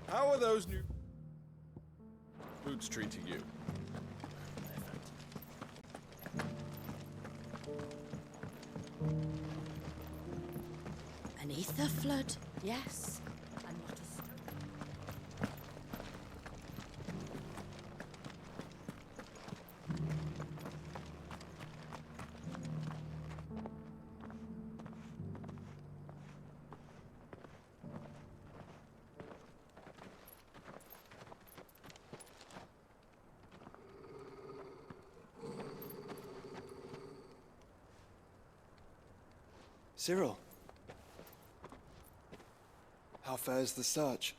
How are those new boots treating you? An ether flood, yes. And what is... Cyril. How fares the search?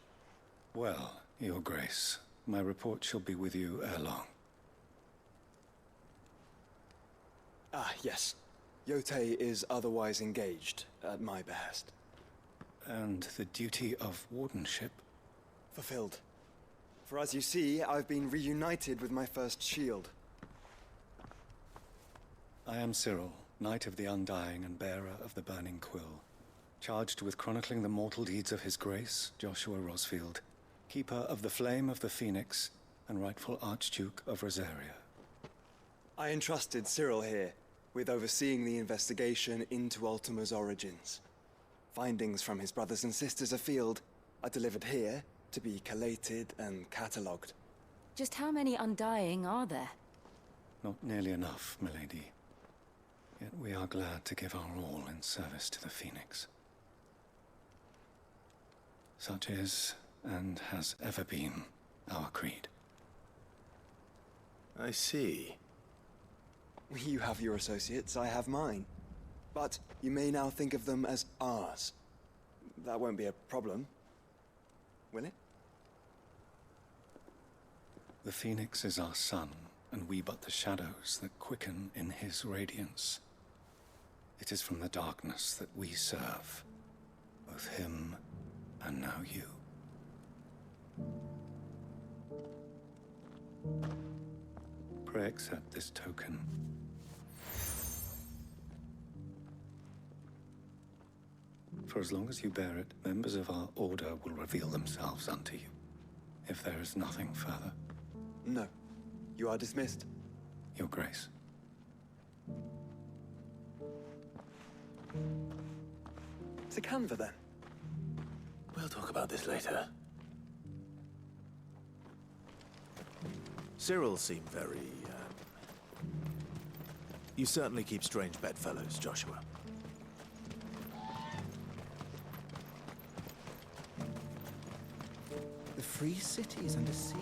Well, Your Grace, my report shall be with you ere long. Ah, yes. Yotei is otherwise engaged, at my behest. And the duty of wardenship? Fulfilled. For as you see, I've been reunited with my first shield. I am Cyril, Knight of the Undying and bearer of the Burning Quill, charged with chronicling the mortal deeds of His Grace, Joshua Rosfield, keeper of the Flame of the Phoenix and rightful Archduke of Rosaria. I entrusted Cyril here with overseeing the investigation into Ultima's origins. Findings from his brothers and sisters afield are delivered here to be collated and catalogued. Just how many Undying are there? Not nearly enough, milady. Yet we are glad to give our all in service to the Phoenix. Such is, and has ever been, our creed. I see. You have your associates, I have mine. But you may now think of them as ours. That won't be a problem, will it? The Phoenix is our sun, and we but the shadows that quicken in his radiance. It is from the darkness that we serve, both him and now you. Pray accept this token. For as long as you bear it, members of our order will reveal themselves unto you, if there is nothing further. No. You are dismissed. Your Grace. To Canva, then. We'll talk about this later. Cyril seemed very, You certainly keep strange bedfellows, Joshua. The Free City is under siege.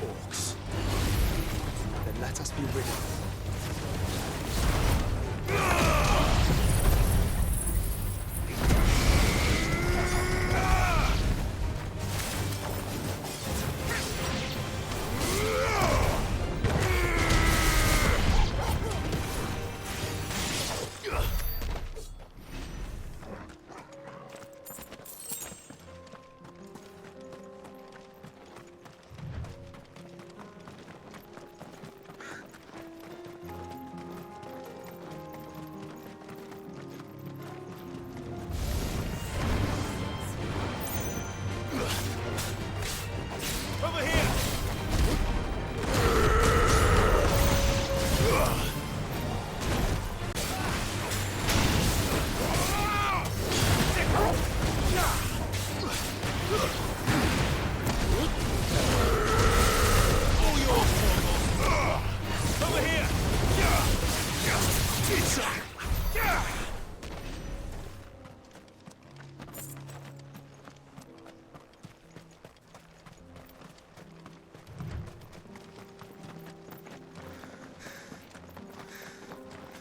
Orcs. Then let us be rid of them. Over here! Over here!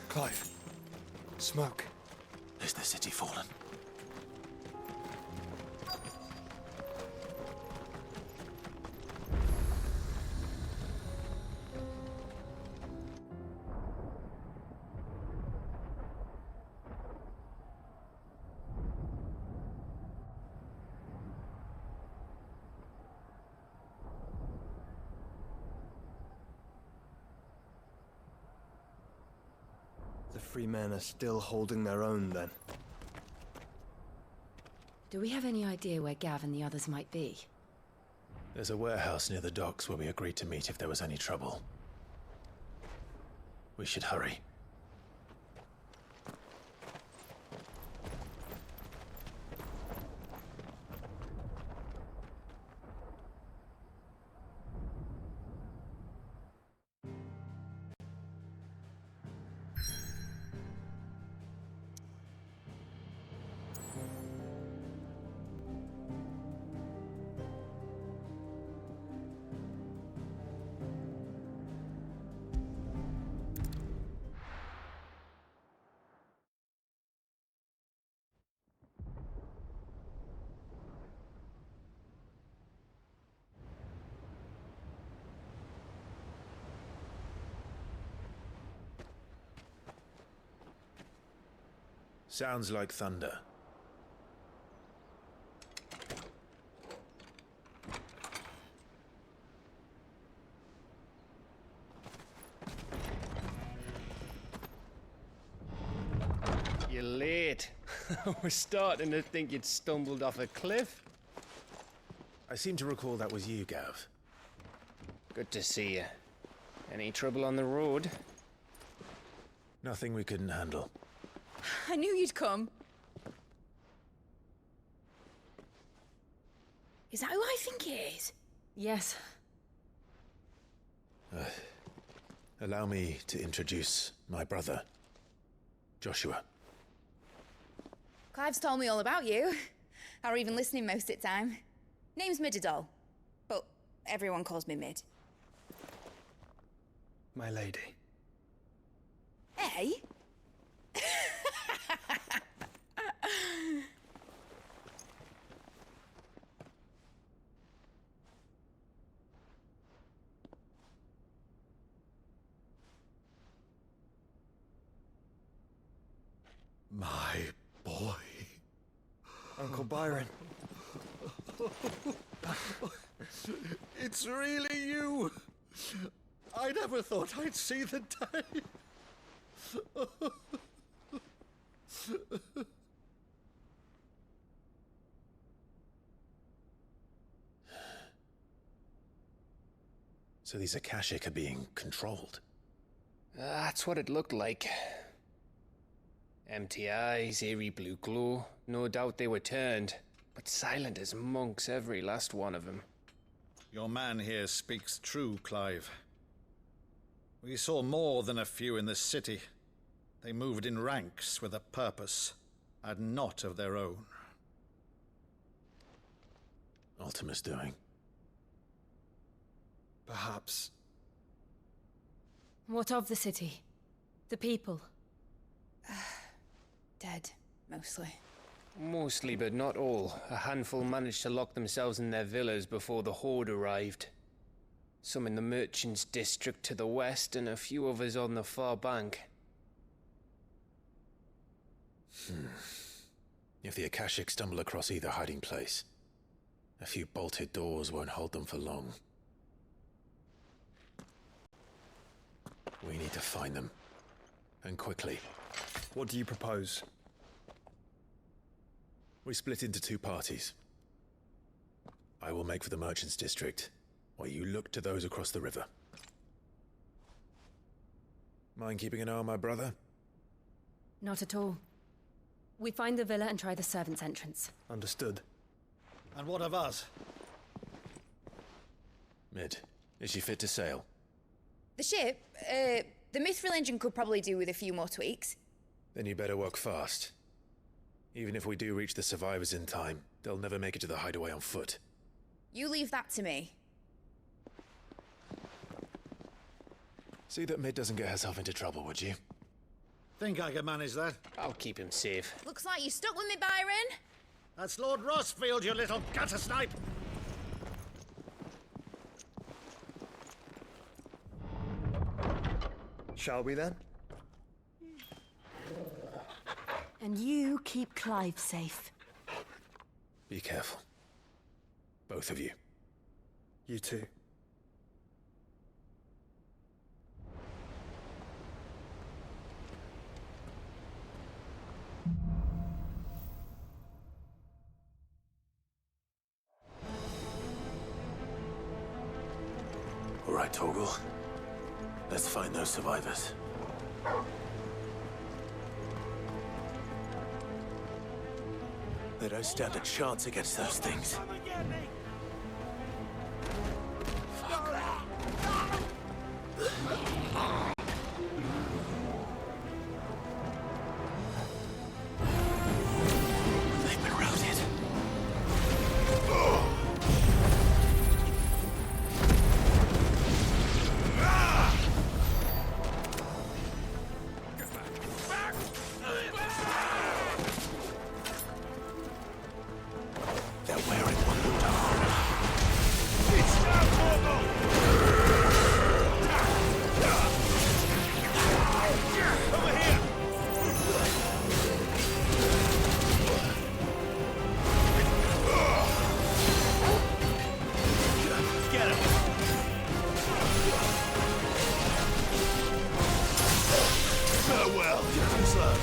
Clive. Smoke. Is the city fallen? The free men are still holding their own, then. Do we have any idea where Gav and the others might be? There's a warehouse near the docks where we agreed to meet if there was any trouble. We should hurry. Sounds like thunder. You're late. We're starting to think you'd stumbled off a cliff. I seem to recall that was you, Gav. Good to see you. Any trouble on the road? Nothing we couldn't handle. I knew you'd come. Is that who I think it is? Yes. Allow me to introduce my brother, Joshua. Clive's told me all about you. Or even listening most of the time. Name's Midadol, but everyone calls me Mid. My lady. Hey? My boy. Uncle Byron. It's really you! I never thought I'd see the day. So these Akashic are being controlled? That's what it looked like. Empty eyes, eerie blue glow. No doubt they were turned, but silent as monks, every last one of them. Your man here speaks true, Clive. We saw more than a few in this city. They moved in ranks with a purpose, and not of their own. Ultima's doing. Perhaps. What of the city? The people? Dead, mostly. Mostly, but not all. A handful managed to lock themselves in their villas before the Horde arrived. Some in the Merchants' District to the west, and a few others on the far bank. If the Akashic stumble across either hiding place, a few bolted doors won't hold them for long. We need to find them. And quickly. What do you propose? We split into two parties. I will make for the Merchants' District, while you look to those across the river. Mind keeping an eye on my brother? Not at all. We find the villa and try the servants' entrance. Understood. And what of us? Mid, is she fit to sail? The ship, the Mithril engine could probably do with a few more tweaks. Then you better work fast. Even if we do reach the survivors in time, they'll never make it to the hideaway on foot. You leave that to me. See that Mid doesn't get herself into trouble, would you? Think I can manage that? I'll keep him safe. Looks like you stuck with me, Byron. That's Lord Rossfield, you little gutter snipe! Shall we then? And you keep Clive safe. Be careful. Both of you. You too. right, Torgal. Let's find those survivors. They don't stand a chance against those things. They've been routed. They're wearing one down. It's over here! Get him! Farewell, too slow.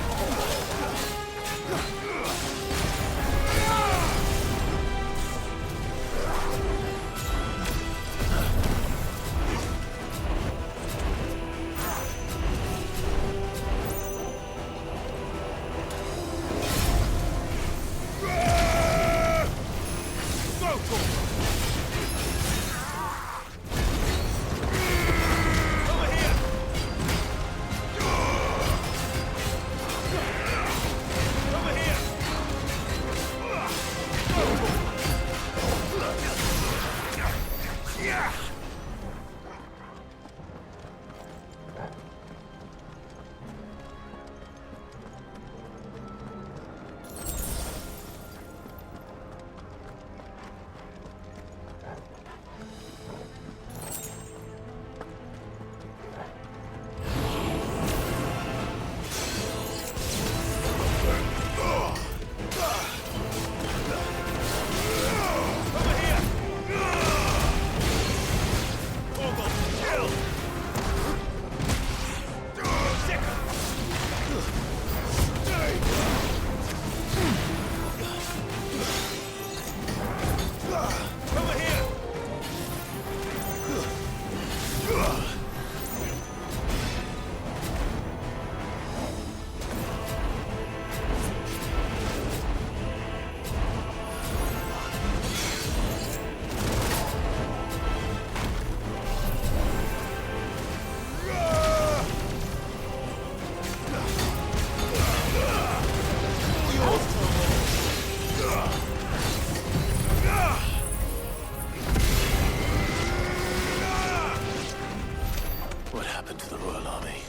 What happened to the Royal Army?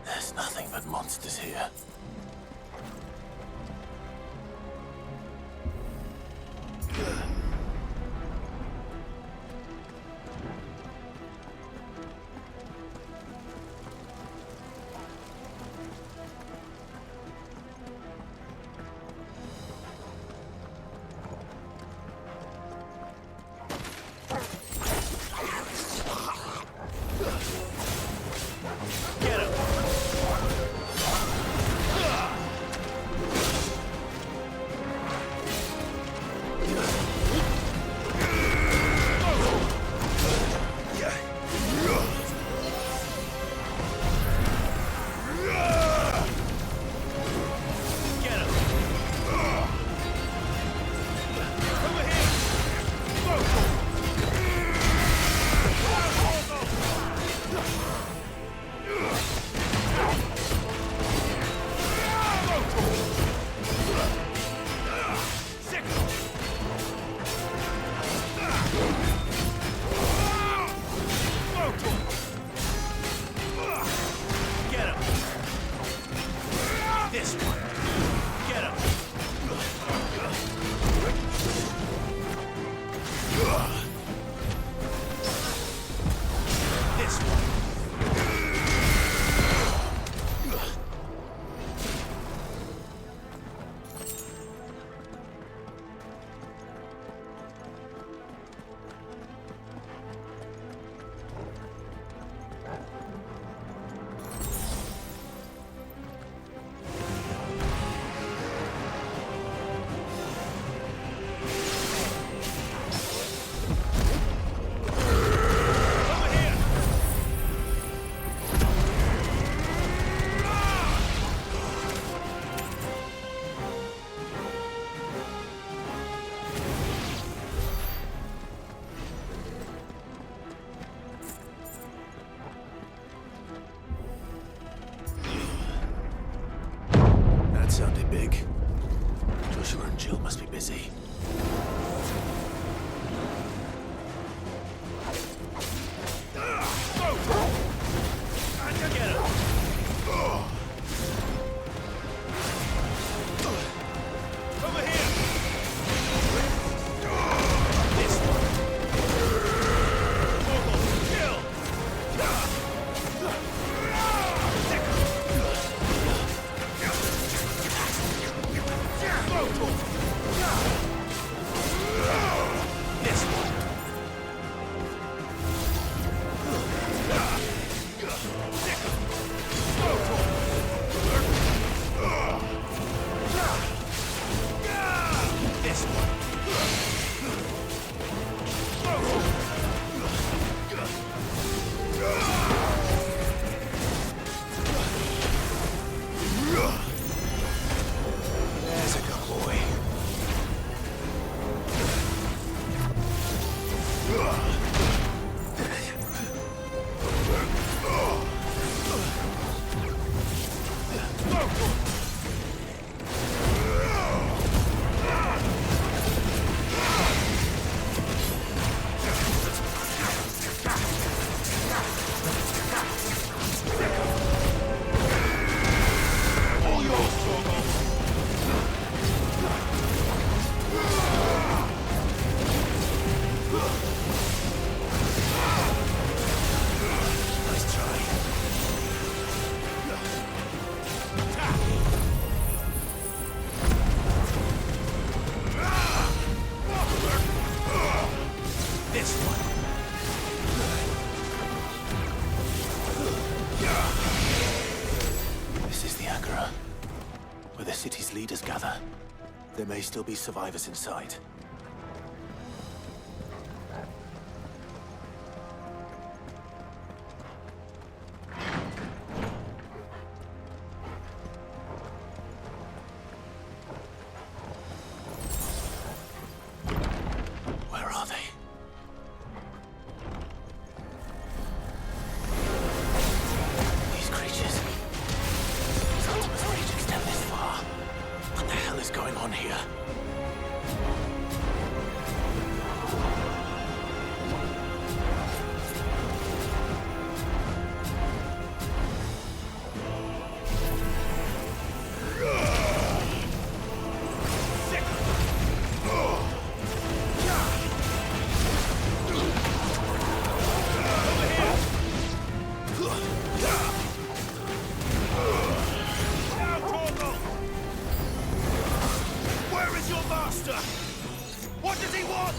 There's nothing but monsters here. Get him! That sounded big. Joshua and Jill must be busy. Leaders gather. There may still be survivors inside. Where are they? These creatures. These Ultima's reach extend this far. What the hell is going on here? What does he want?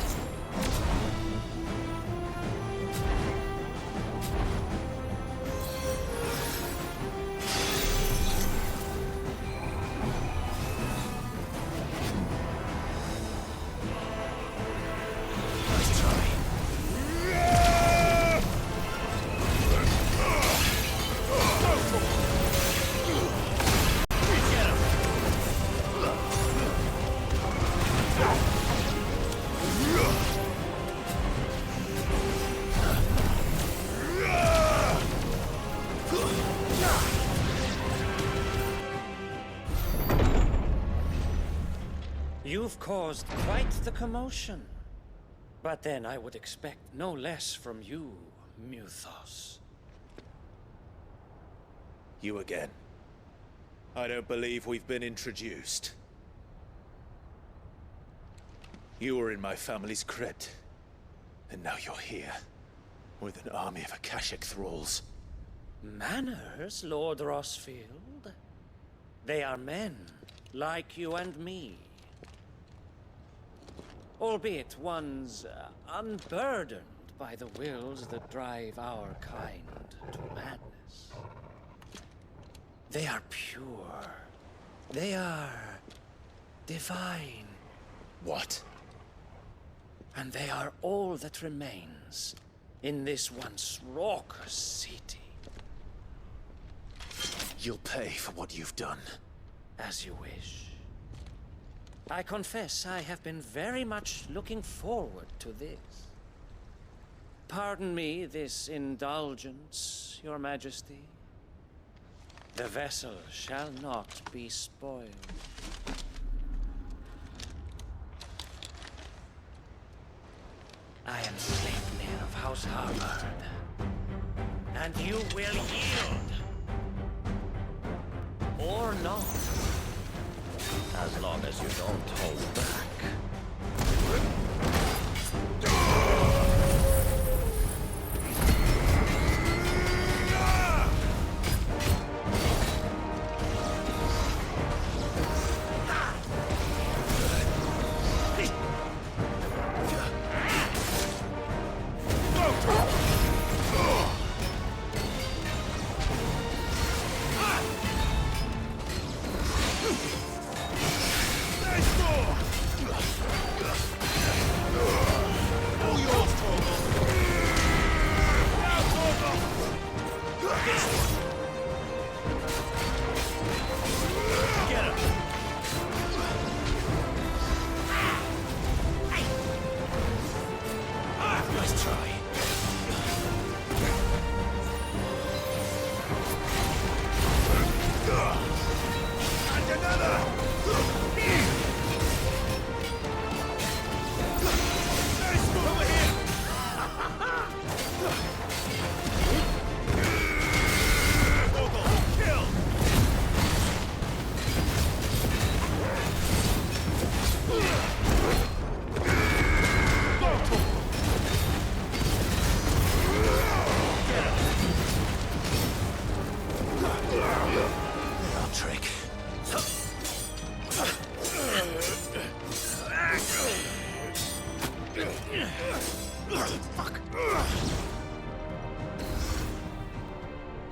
You've caused quite the commotion. But then I would expect no less from you, Muthos. You again. I don't believe we've been introduced. You were in my family's crypt. And now you're here. With an army of Akashic thralls. Manners, Lord Rosfield? They are men, like you and me. Albeit ones unburdened by the wills that drive our kind to madness. They are pure. They are divine. What? And they are all that remains in this once raucous city. You'll pay for what you've done. As you wish. I confess I have been very much looking forward to this. Pardon me this indulgence, Your Majesty. The vessel shall not be spoiled. I am Sleipnir of House Harvard, and you will yield. Or not. As long as you don't hold back.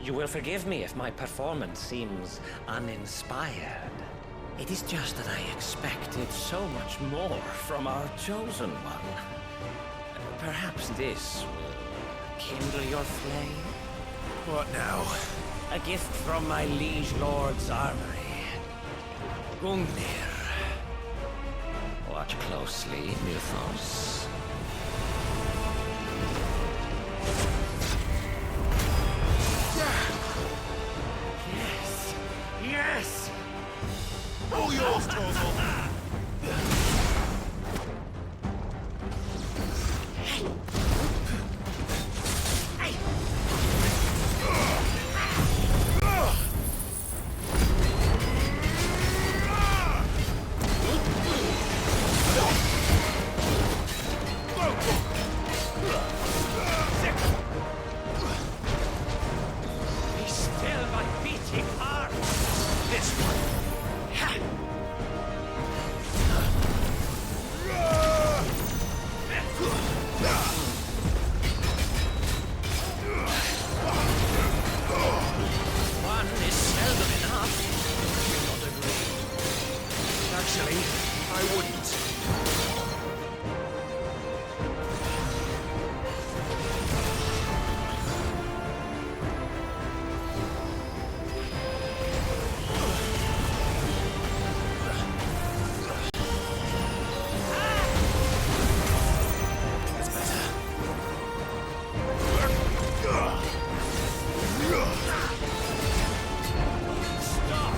You will forgive me if my performance seems uninspired. It is just that I expected so much more from our chosen one. Perhaps this will kindle your flame? What now? A gift from my liege lord's armory. Gungnir. Watch closely, Mythos. Yes! Yes! All yours, Torgal! Stop!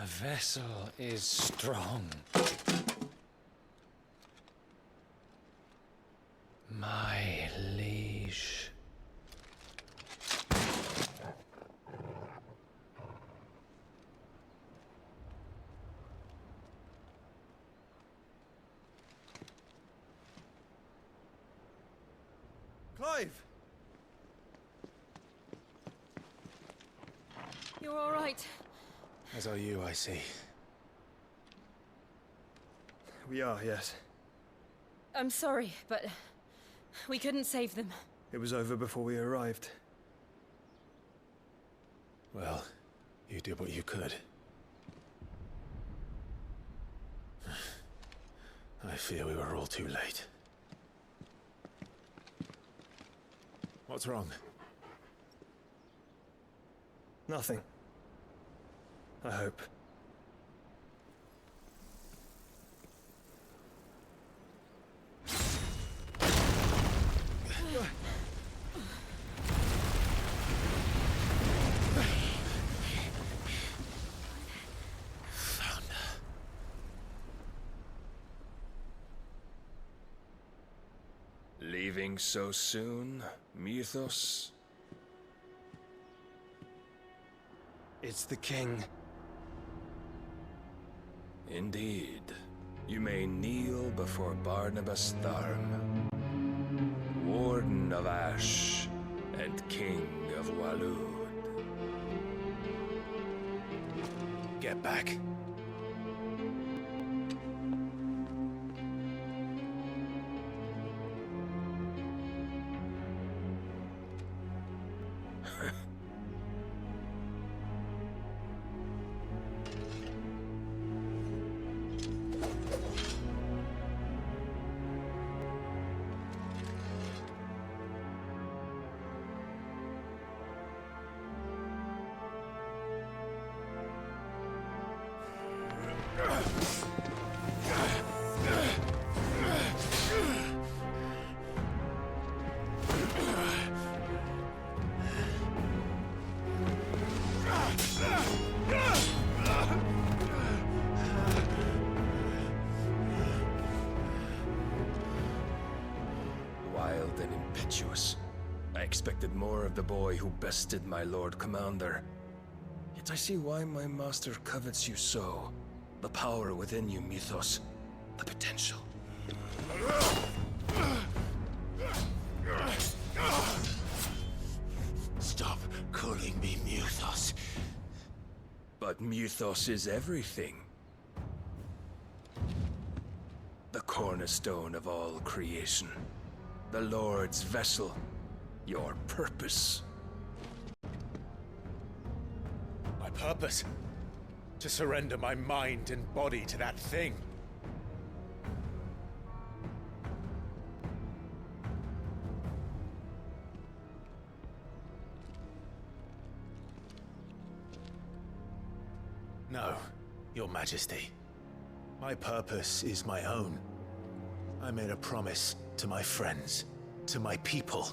vessel is strong. My liege. Clive! You're all right. As are you, I see. We are, yes. I'm sorry, but we couldn't save them. It was over before we arrived. Well, you did what you could. I fear we were all too late. What's wrong? Nothing. I hope. Leaving so soon, Mythos? It's the king. Indeed. You may kneel before Barnabas Tharm, Warden of Ash and King of Walud. Get back. Wild and impetuous. I expected more of the boy who bested my Lord Commander. Yet I see why my master covets you so. The power within you, Mythos. The potential. Stop calling me Mythos. But Mythos is everything. The cornerstone of all creation. The Lord's vessel. Your purpose. My purpose? To surrender my mind and body to that thing. No, Your Majesty. My purpose is my own. I made a promise to my friends, to my people.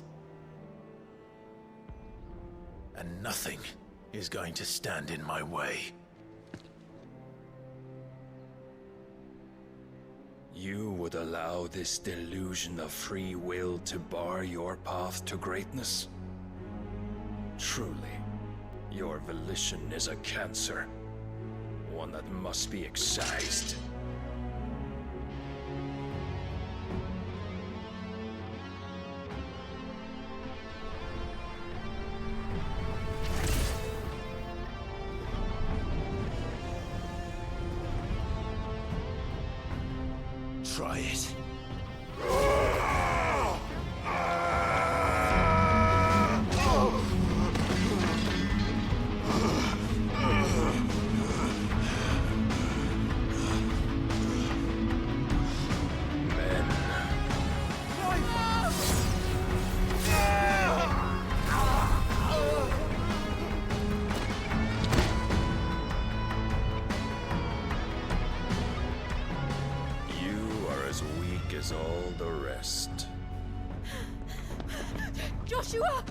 And nothing is going to stand in my way. You would allow this delusion of free will to bar your path to greatness? Truly, your volition is a cancer. One that must be excised. Try it. As all the rest. Joshua!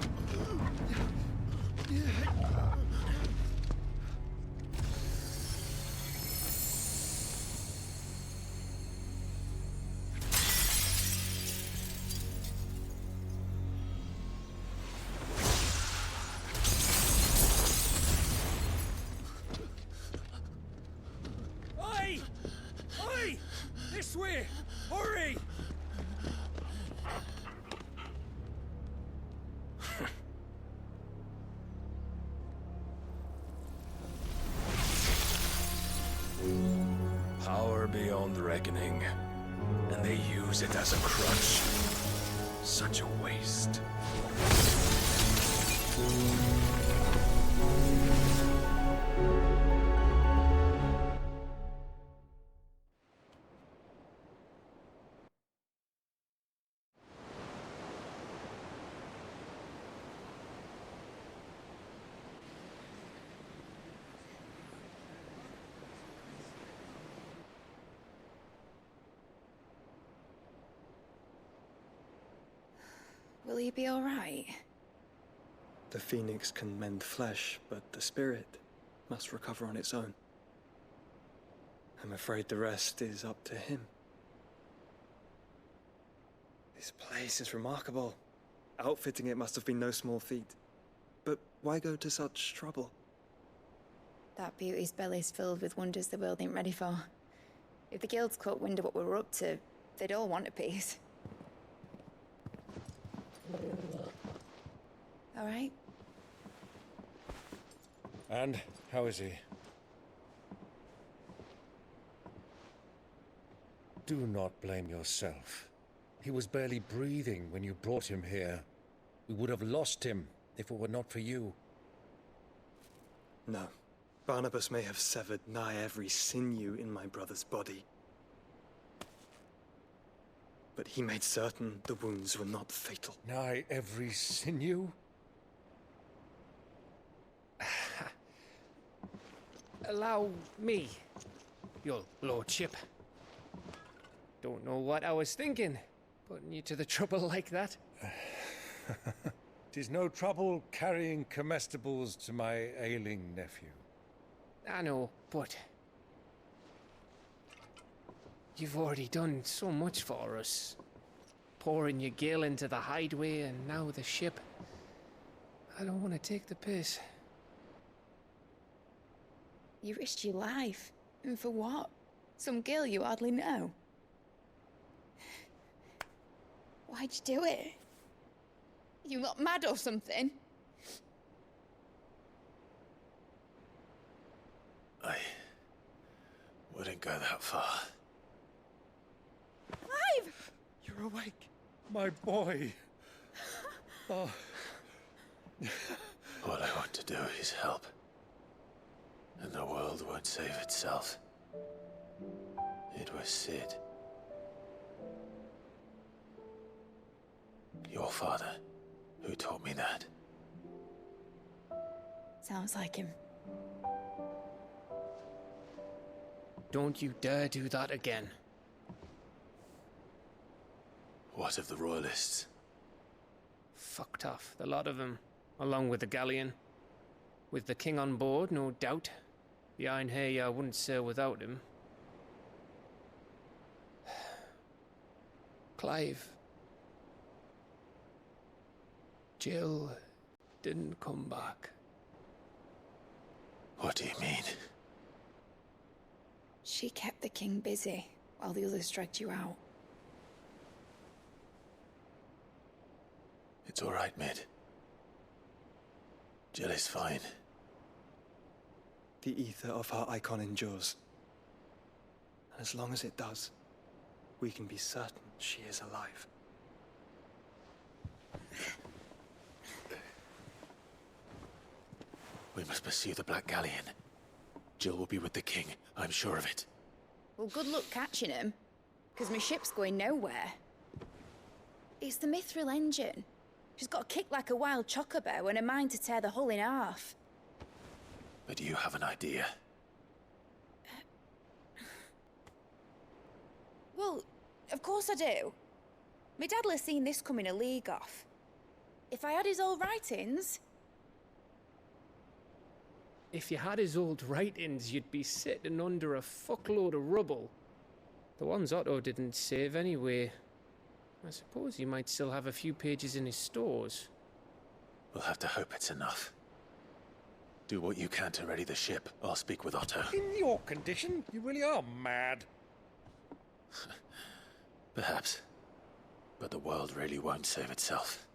beyond reckoning, and they use it as a crutch. Such a waste. Will he be alright? The phoenix can mend flesh, but the spirit must recover on its own. I'm afraid the rest is up to him. This place is remarkable. Outfitting it must have been no small feat. But why go to such trouble? That beauty's belly's filled with wonders the world ain't ready for. If the guilds caught wind of what we were up to, they'd all want a piece. All right? And how is he? Do not blame yourself. He was barely breathing when you brought him here. We would have lost him if it were not for you. No. Barnabas may have severed nigh every sinew in my brother's body. But he made certain the wounds were not fatal. Nigh every sinew? Allow me, your lordship. Don't know what I was thinking, putting you to the trouble like that. 'Tis no trouble carrying comestibles to my ailing nephew. I know, but you've already done so much for us. Pouring your gale into the hideaway and now the ship. I don't want to take the piss. You risked your life. And for what? Some girl you hardly know. Why'd you do it? You not mad or something? I wouldn't go that far. Clive! You're awake, my boy. Oh. All I want to do is help. And the world won't save itself. It was Sid. Your father, who taught me that. Sounds like him. Don't you dare do that again. What of the Royalists? Fucked off, the lot of them, along with the galleon. With the king on board, no doubt. The Iron Hair wouldn't sail without him. Clive. Jill didn't come back. What do you mean? She kept the king busy while the others dragged you out. It's all right, Mid. Jill is fine. The ether of her icon endures. And as long as it does, we can be certain she is alive. We must pursue the Black Galleon. Jill will be with the king, I'm sure of it. Well, good luck catching him, because my ship's going nowhere. It's the Mithril engine. She's got a kick like a wild chocobo and a mind to tear the hull in half. But do you have an idea? Well, of course I do. My dad'll have seen this coming a league off. If I had his old writings... If you had his old writings, you'd be sitting under a fuckload of rubble. The ones Otto didn't save anyway. I suppose he might still have a few pages in his stores. We'll have to hope it's enough. Do what you can to ready the ship. I'll speak with Otto. In your condition, you really are mad. Perhaps. But the world really won't save itself.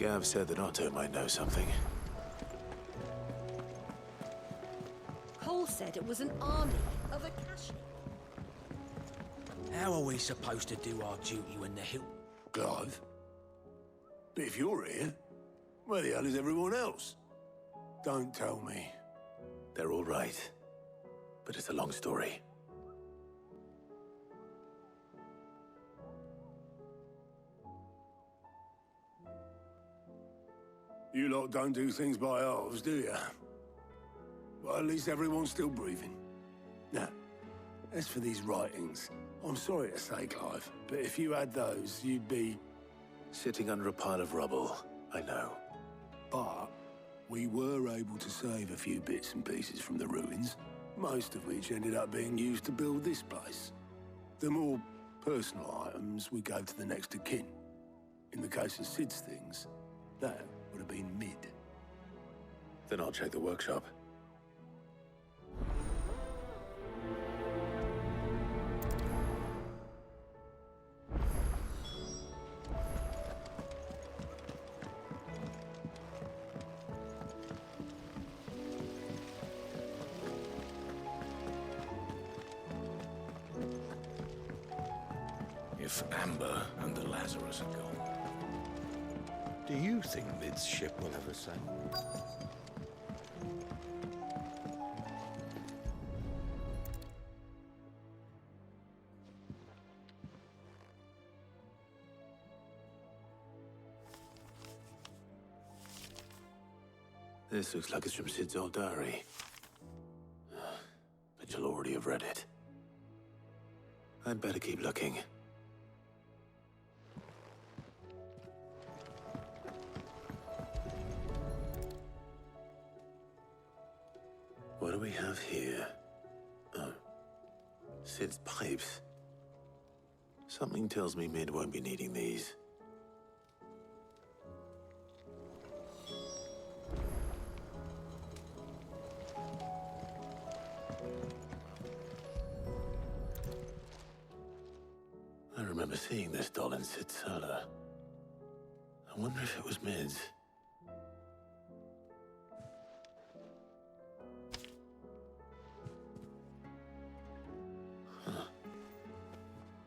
Gav said that Otto might know something. Cole said it was an army of Akashi. How are we supposed to do our duty when the hill... Clive? But if you're here, where the hell is everyone else? Don't tell me. They're all right. But it's a long story. You lot don't do things by halves, do you? Well, at least everyone's still breathing. Now, as for these writings, I'm sorry to say, Clive, but if you had those, you'd be... Sitting under a pile of rubble, I know. But we were able to save a few bits and pieces from the ruins, most of which ended up being used to build this place. The more personal items we gave to the next of kin. In the case of Sid's things, that would have been mid. Then I'll check the workshop. If Amber and the Lazarus are gone, do you think Mid's ship will ever sail? This looks like it's from Sid's old diary. But you'll already have read it. I'd better keep looking. What do we have here? Oh. Sid's pipes. Something tells me Mid won't be needing these. I remember seeing this doll in Sid's cellar. I wonder if it was Mid's.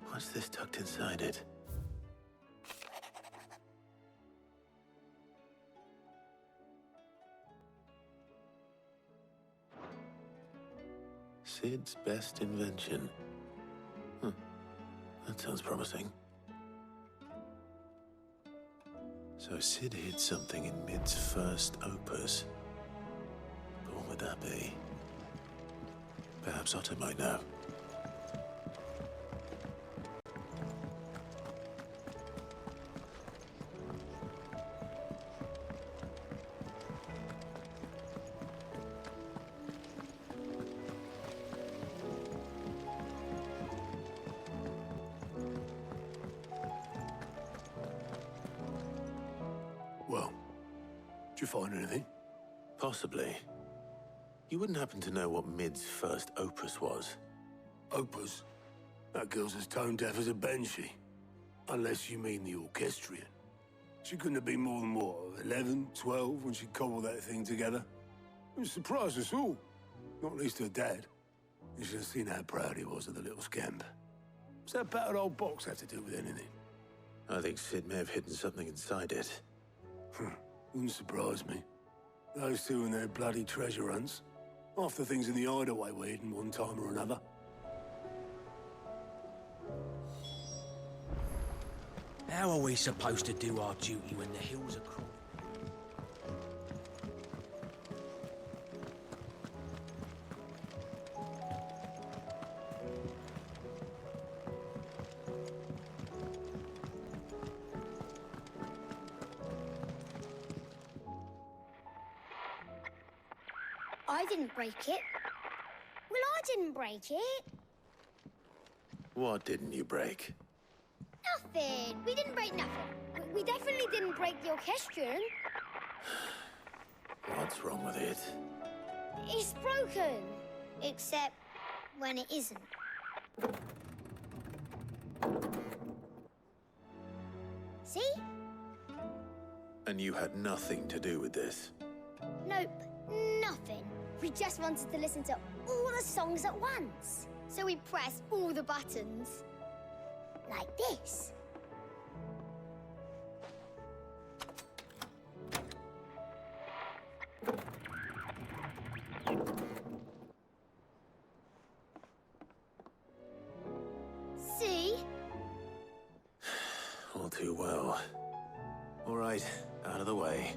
What's this tucked inside it? Sid's best invention. That sounds promising. So Sid hid something in Mid's first opus. But what would that be? Perhaps Otto might know. Well, did you find anything? Possibly. You wouldn't happen to know what Mid's first opus was? Opus? That girl's as tone deaf as a banshee. Unless you mean the orchestrion. She couldn't have been more than, what, 11, 12 when she cobbled that thing together? It surprised us all. Not least her dad. You should have seen how proud he was of the little scamp. What's that battered old box have to do with anything? I think Sid may have hidden something inside it. Wouldn't surprise me. Those two and their bloody treasure hunts. Half the things in the hideaway were hidden one time or another. How are we supposed to do our duty when the hills are crawling? I didn't break it. Well, I didn't break it. What didn't you break? Nothing. We didn't break nothing. We definitely didn't break the orchestrion. What's wrong with it? It's broken. Except when it isn't. See? And you had nothing to do with this? Nope, nothing. We just wanted to listen to all the songs at once. So we pressed all the buttons. Like this. See? All too well. All right, out of the way.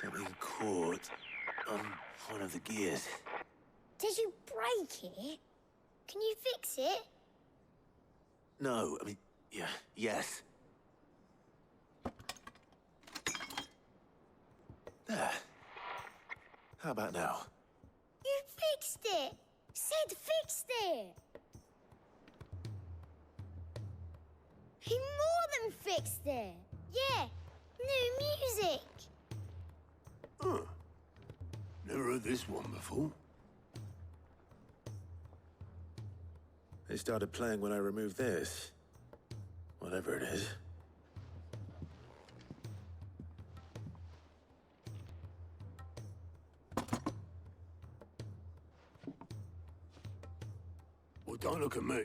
Something caught on one of the gears. Did you break it? Can you fix it? No, I mean, yeah, yes. There. How about now? You fixed it! Sid fixed it! He more than fixed it! Yeah, new music! Huh. Never heard this one before. They started playing when I removed this. Whatever it is. Well, don't look at me.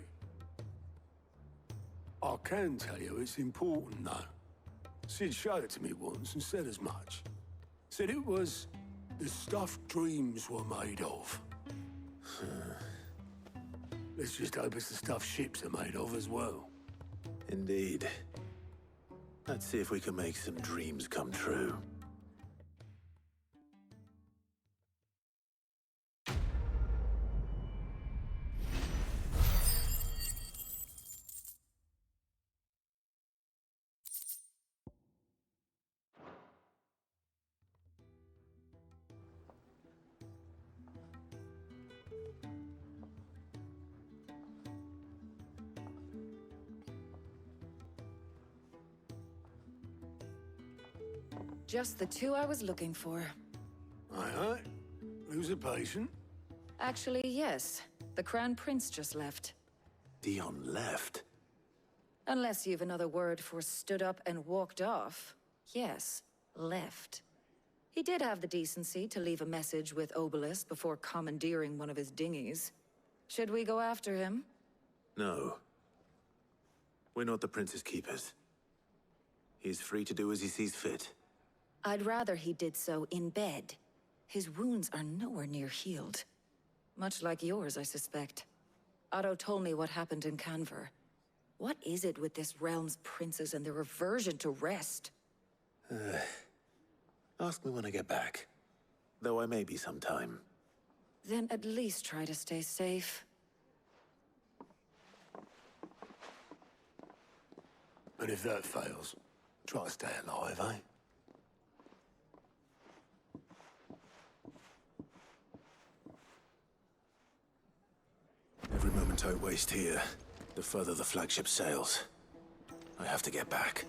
I can tell you it's important, though. Sid showed it to me once and said as much. Said it was the stuff dreams were made of. Let's just hope it's the stuff ships are made of as well. Indeed. Let's see if we can make some dreams come true. Just the two I was looking for. Aye. Who's a patient? Actually, yes. The Crown Prince just left. Dion left? Unless you've another word for stood up and walked off. Yes, left. He did have the decency to leave a message with Obelisk before commandeering one of his dinghies. Should we go after him? No. We're not the Prince's keepers. He's free to do as he sees fit. I'd rather he did so in bed. His wounds are nowhere near healed. Much like yours, I suspect. Otto told me what happened in Canver. What is it with this realm's princes and their aversion to rest? Ask me when I get back. Though I may be sometime. Then at least try to stay safe. And if that fails, try to stay alive, eh? Every moment I waste here, the further the flagship sails. I have to get back.